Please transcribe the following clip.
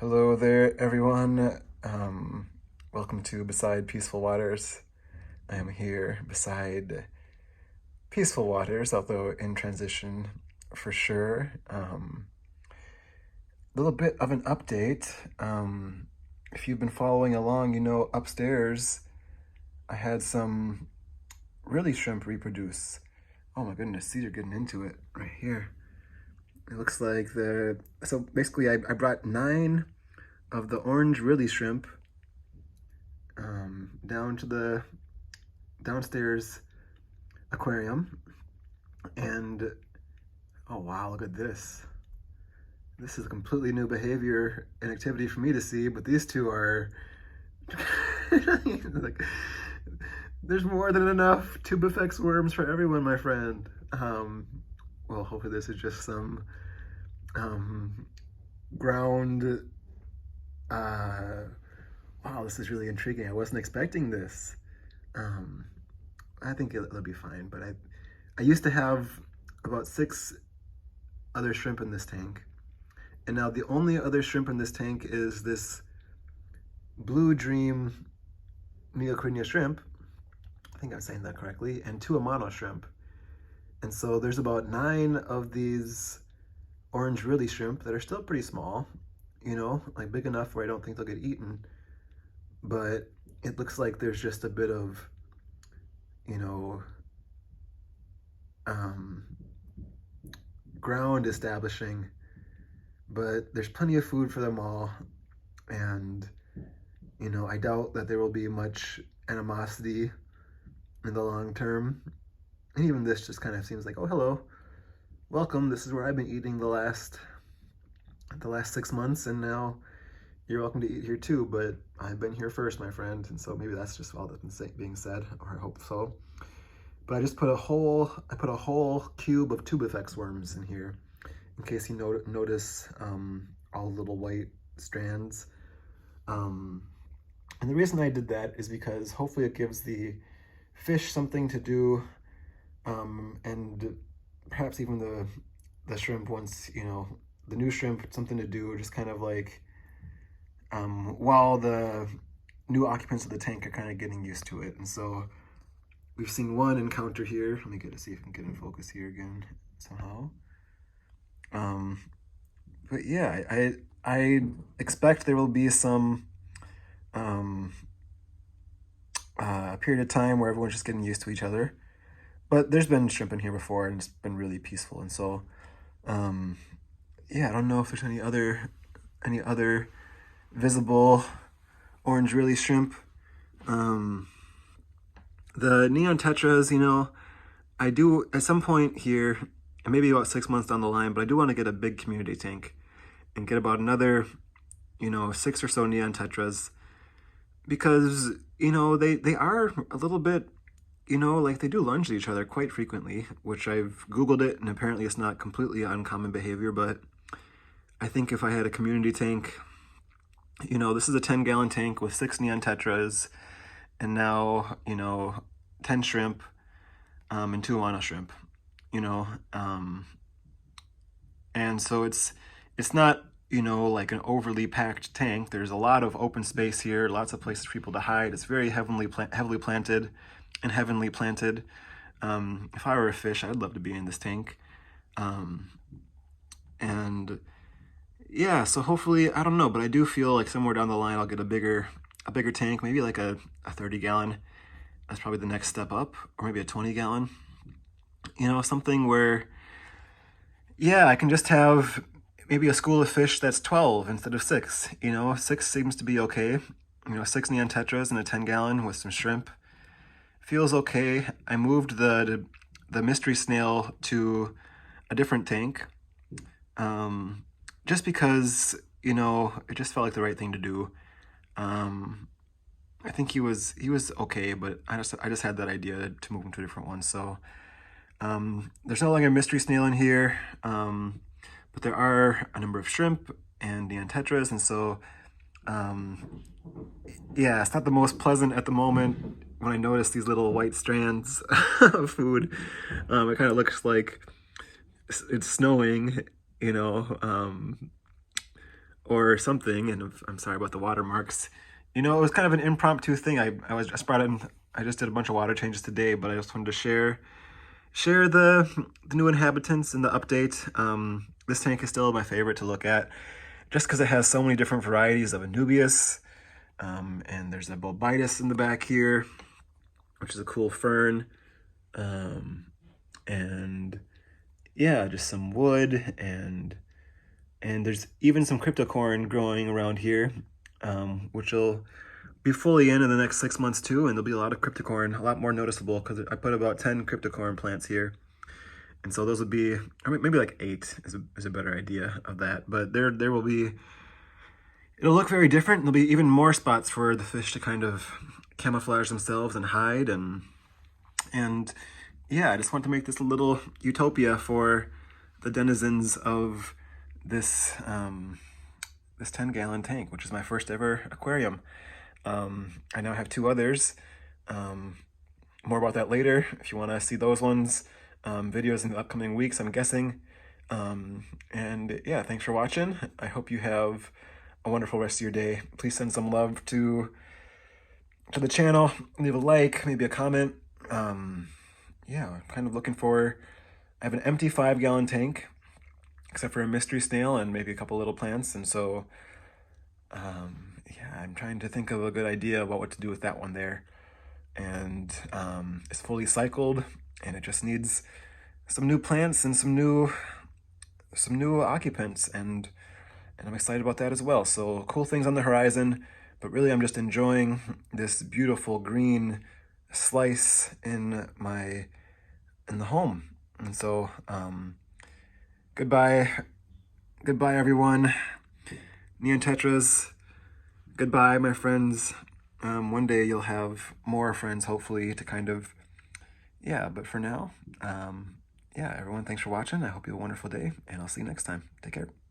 Hello there, everyone. Welcome to Beside Peaceful Waters. I am here beside Peaceful Waters, although in transition for sure. A little bit of an update. If you've been following along, you know upstairs I had some Rili shrimp reproduce. Oh my goodness, these are getting into it right here. It looks like so basically I brought 9 of the orange Rili shrimp down to the downstairs aquarium, and oh wow, look at this. This is a completely new behavior and activity for me to see, but these two are like, there's more than enough tubifex worms for everyone, my friend. Well, hopefully this is just some ground. Wow, this is really intriguing. I wasn't expecting this. I think it'll be fine, but I used to have about 6 other shrimp in this tank, and now the only other shrimp in this tank is this Blue Dream Neocrinia shrimp. I think I'm saying that correctly, and 2 Amano shrimp. And so there's about 9 of these orange Rili shrimp that are still pretty small, you know, like big enough where I don't think they'll get eaten. But it looks like there's just a bit of, you know, ground establishing, but there's plenty of food for them all. And, you know, I doubt that there will be much animosity in the long term. And even this just kind of seems like, oh, hello, welcome. This is where I've been eating the last 6 months, and now you're welcome to eat here too, but I've been here first, my friend. And so maybe that's just all that's being said, or I hope so. But I just put a whole cube of tubifex worms in here, in case you notice all the little white strands. And the reason I did that is because hopefully it gives the fish something to do, and perhaps even the shrimp, once, you know, the new shrimp, something to do, just kind of like, while the new occupants of the tank are kind of getting used to it. And so we've seen one encounter here. Let me see if I can get in focus here again somehow. But yeah, I expect there will be some period of time where everyone's just getting used to each other. But there's been shrimp in here before, and it's been really peaceful. And so, yeah, I don't know if there's any other visible orange Rili shrimp. The neon tetras, you know, I do at some point here, and maybe about 6 months down the line, but I do want to get a big community tank and get about another, you know, 6 or so neon tetras, because, you know, they are a little bit, you know, like they do lunge at each other quite frequently, which I've Googled it, and apparently it's not completely uncommon behavior. But I think if I had a community tank, you know, this is a 10-gallon tank with 6 neon tetras, and now, you know, 10 shrimp, and 2 Amano shrimp, you know, and so it's not, you know, like an overly packed tank. There's a lot of open space here, lots of places for people to hide. It's very heavily planted and heavenly planted. If I were a fish, I'd love to be in this tank. And yeah, so hopefully, I don't know, but I do feel like somewhere down the line I'll get a bigger tank, maybe like a 30-gallon. That's probably the next step up, or maybe a 20-gallon. You know, something where, yeah, I can just have maybe a school of fish that's 12 instead of 6. You know, 6 seems to be okay. You know, 6 neon tetras and a 10-gallon with some shrimp feels okay. I moved the mystery snail to a different tank, just because, you know, it just felt like the right thing to do. I think he was okay, but I just had that idea to move him to a different one. So there's no longer a mystery snail in here, but there are a number of shrimp and neon tetras, and so yeah, it's not the most pleasant at the moment when I notice these little white strands of food. It kind of looks like it's snowing, you know, or something. And I'm sorry about the watermarks. You know, it was kind of an impromptu thing. I just brought in, I just did a bunch of water changes today, but I just wanted to share the new inhabitants and the update. This tank is still my favorite to look at, just because it has so many different varieties of Anubias. And there's a bulbitis in the back here, which is a cool fern. And yeah, just some wood, and there's even some cryptocorn growing around here, which will be fully in the next 6 months too, and there'll be a lot of cryptocorn, a lot more noticeable, because I put about 10 cryptocorn plants here. And so those would be, or maybe like 8 is a better idea of that. But there will be, it'll look very different. There'll be even more spots for the fish to kind of camouflage themselves and hide. And yeah, I just want to make this a little utopia for the denizens of this this 10-gallon tank, which is my first ever aquarium. I now have 2 others. More about that later if you want to see those ones. Videos in the upcoming weeks, I'm guessing. And yeah, thanks for watching. I hope you have a wonderful rest of your day. Please send some love to the channel. Leave a like, maybe a comment. Yeah, I'm kind of looking for, I have an empty 5-gallon tank, except for a mystery snail and maybe a couple little plants. And so, yeah, I'm trying to think of a good idea about what to do with that one there. And it's fully cycled, and it just needs some new plants and some new occupants, and I'm excited about that as well. So cool things on the horizon, but really I'm just enjoying this beautiful green slice in the home. And so goodbye everyone. Neon Tetras, goodbye my friends. One day you'll have more friends, hopefully, to kind of, yeah, but for now, yeah, everyone, thanks for watching. I hope you have a wonderful day, and I'll see you next time. Take care.